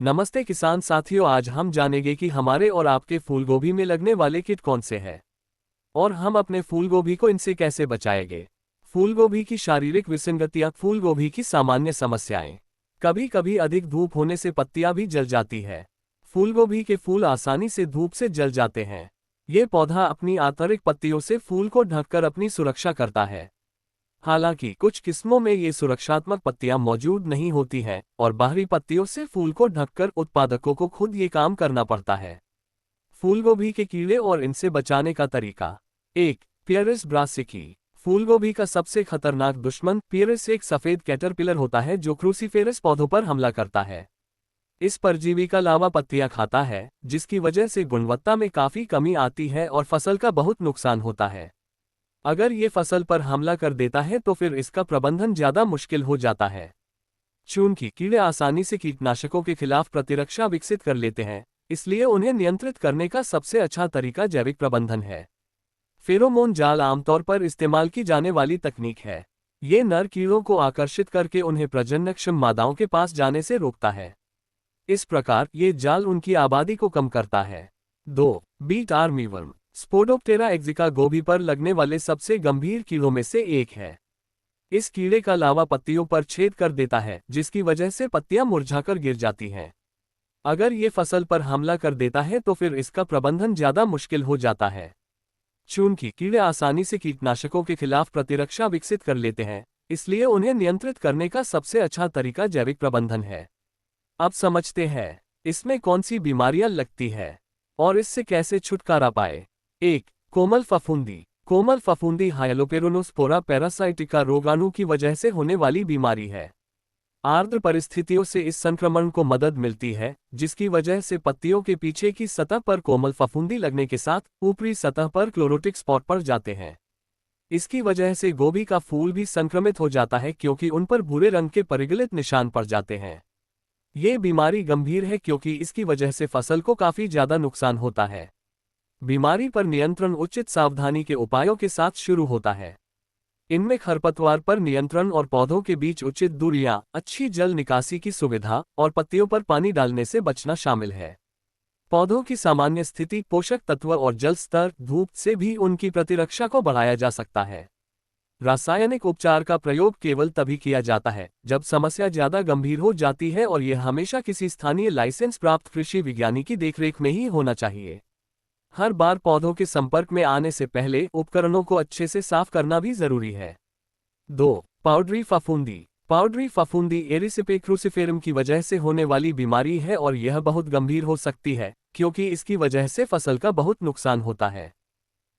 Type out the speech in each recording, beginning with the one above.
नमस्ते किसान साथियों, आज हम जानेंगे कि हमारे और आपके फूलगोभी में लगने वाले कीट कौन से हैं और हम अपने फूलगोभी को इनसे कैसे बचाएंगे। फूलगोभी की शारीरिक विसंगतियां। फूलगोभी की सामान्य समस्याएं। कभी कभी अधिक धूप होने से पत्तियां भी जल जाती है। फूलगोभी के फूल आसानी से धूप से जल जाते हैं। ये पौधा अपनी आंतरिक पत्तियों से फूल को ढककर अपनी सुरक्षा करता है। हालांकि कुछ किस्मों में ये सुरक्षात्मक पत्तियां मौजूद नहीं होती हैं और बाहरी पत्तियों से फूल को ढककर उत्पादकों को खुद ये काम करना पड़ता है। फूलगोभी के कीड़े और इनसे बचाने का तरीका। 1. पियरिस ब्रासिकी। फूलगोभी का सबसे खतरनाक दुश्मन पियरिस एक सफेद कैटरपिलर होता है जो क्रूसीफेरस पौधों पर हमला करता है। इस परजीवी का लावा पत्तियां खाता है, जिसकी वजह से गुणवत्ता में काफी कमी आती है और फसल का बहुत नुकसान होता है। अगर ये फसल पर हमला कर देता है तो फिर इसका प्रबंधन ज्यादा मुश्किल हो जाता है। चूंकि कीड़े आसानी से कीटनाशकों के खिलाफ प्रतिरक्षा विकसित कर लेते हैं, इसलिए उन्हें नियंत्रित करने का सबसे अच्छा तरीका जैविक प्रबंधन है। फेरोमोन जाल आमतौर पर इस्तेमाल की जाने वाली तकनीक है। ये नर कीड़ों को आकर्षित करके उन्हें प्रजननक्षम मादाओं के पास जाने से रोकता है। इस प्रकार ये जाल उनकी आबादी को कम करता है। 2. Beat armyworm. स्पोडोप्टेरा एक्जिका गोभी पर लगने वाले सबसे गंभीर कीड़ों में से एक है। इस कीड़े का लावा पत्तियों पर छेद कर देता है, जिसकी वजह से पत्तियां मुरझाकर गिर जाती हैं। अगर ये फसल पर हमला कर देता है तो फिर इसका प्रबंधन ज्यादा मुश्किल हो जाता है। चूंकि कीड़े आसानी से कीटनाशकों के खिलाफ प्रतिरक्षा विकसित कर लेते हैं, इसलिए उन्हें नियंत्रित करने का सबसे अच्छा तरीका जैविक प्रबंधन है। अब समझते हैं इसमें कौन सी बीमारियां लगती है और इससे कैसे छुटकारा पाए। 1. कोमल फफूंदी। कोमल फफूंदी हाइलोपेरोनोस्पोरा पैरासाइटिका रोगाणु की वजह से होने वाली बीमारी है। आर्द्र परिस्थितियों से इस संक्रमण को मदद मिलती है, जिसकी वजह से पत्तियों के पीछे की सतह पर कोमल फफूंदी लगने के साथ ऊपरी सतह पर क्लोरोटिक स्पॉट पड़ जाते हैं। इसकी वजह से गोभी का फूल भी संक्रमित हो जाता है, क्योंकि उन पर भूरे रंग के परिगलित निशान पड़ जाते हैं। ये बीमारी गंभीर है क्योंकि इसकी वजह से फसल को काफी ज्यादा नुकसान होता है। बीमारी पर नियंत्रण उचित सावधानी के उपायों के साथ शुरू होता है। इनमें खरपतवार पर नियंत्रण और पौधों के बीच उचित दूरियां, अच्छी जल निकासी की सुविधा और पत्तियों पर पानी डालने से बचना शामिल है। पौधों की सामान्य स्थिति, पोषक तत्व और जल स्तर, धूप से भी उनकी प्रतिरक्षा को बढ़ाया जा सकता है। रासायनिक उपचार का प्रयोग केवल तभी किया जाता है जब समस्या ज्यादा गंभीर हो जाती है, और यह हमेशा किसी स्थानीय लाइसेंस प्राप्त कृषि विज्ञानी की देखरेख में ही होना चाहिए। हर बार पौधों के संपर्क में आने से पहले उपकरणों को अच्छे से साफ करना भी जरूरी है। 2. पाउडरी फफूंदी। पाउडरी फफूंदी एरिसिपे क्रूसिफेरम की वजह से होने वाली बीमारी है और यह बहुत गंभीर हो सकती है, क्योंकि इसकी वजह से फसल का बहुत नुकसान होता है।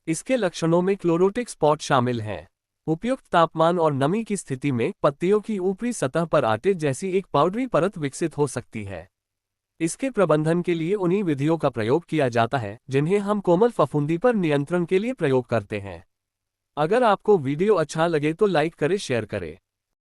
इसके लक्षणों में क्लोरोटिक स्पॉट शामिल हैं। उपयुक्त तापमान और नमी की स्थिति में पत्तियों की ऊपरी सतह पर आटे जैसी एक पाउडरी परत विकसित हो सकती है। इसके प्रबंधन के लिए उन्हीं विधियों का प्रयोग किया जाता है जिन्हें हम कोमल फफूंदी पर नियंत्रण के लिए प्रयोग करते हैं। अगर आपको वीडियो अच्छा लगे तो लाइक करें, शेयर करें।